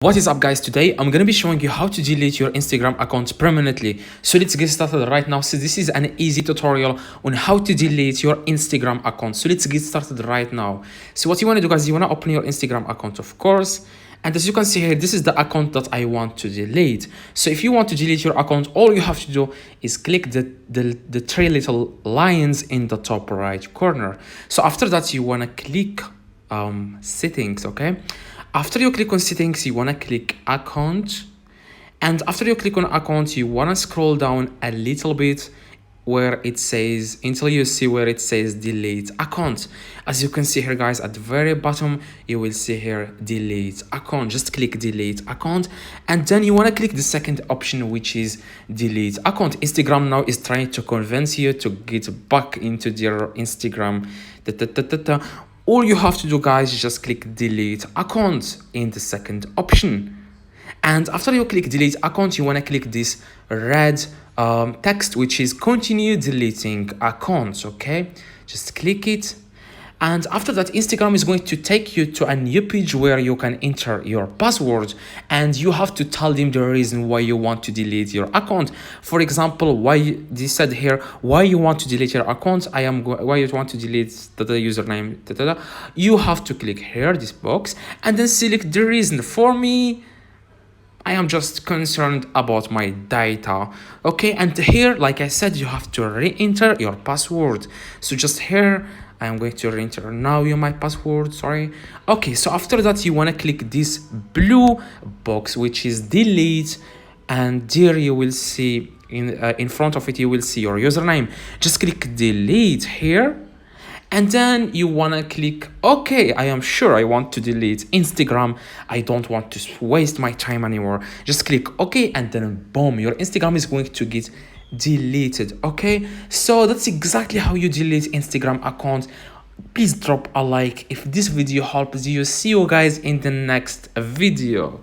What is up, guys? Today I'm gonna be showing you how to delete your Instagram account permanently. So let's get started right now. So this is an easy tutorial on how to delete your Instagram account. So let's get started right now. So what you want to do, guys, you want to open your Instagram account, of course. And as you can see here, this is the account that I want to delete. So if you want to delete your account, all you have to do is click the three little lines in the top right corner. So after that, you want to click settings. Okay, after you click on settings, you want to click account, and after you click on account, you want to scroll down a little bit where it says, until you see where it says delete account. As you can see here, guys, at the very bottom you will see here delete account. Just click delete account, and then you want to click the second option, which is delete account. Instagram now is trying to convince you to get back into their Instagram. All you have to do, guys, is just click delete account in the second option. And after you click delete account, you want to click this red text, which is continue deleting accounts. Okay, just click it. And after that, Instagram is going to take you to a new page where you can enter your password, and you have to tell them the reason why you want to delete your account. For example, why they said here, why you want to delete your account. Why you want to delete the username. You have to click here, this box, and then select the reason. For me, I am just concerned about my data. Okay, and here, like I said, you have to re-enter your password. So just here, I am going to re-enter now my password. Sorry. Okay, so after that, you want to click this blue box, which is delete, and there you will see in front of it, you will see your username. Just click delete here. And then you want to click OK. I am sure I want to delete Instagram. I don't want to waste my time anymore. Just click OK, and then boom, your Instagram is going to get deleted. Okay, so that's exactly how you delete Instagram account. Please drop a like if this video helps you. See you guys in the next video.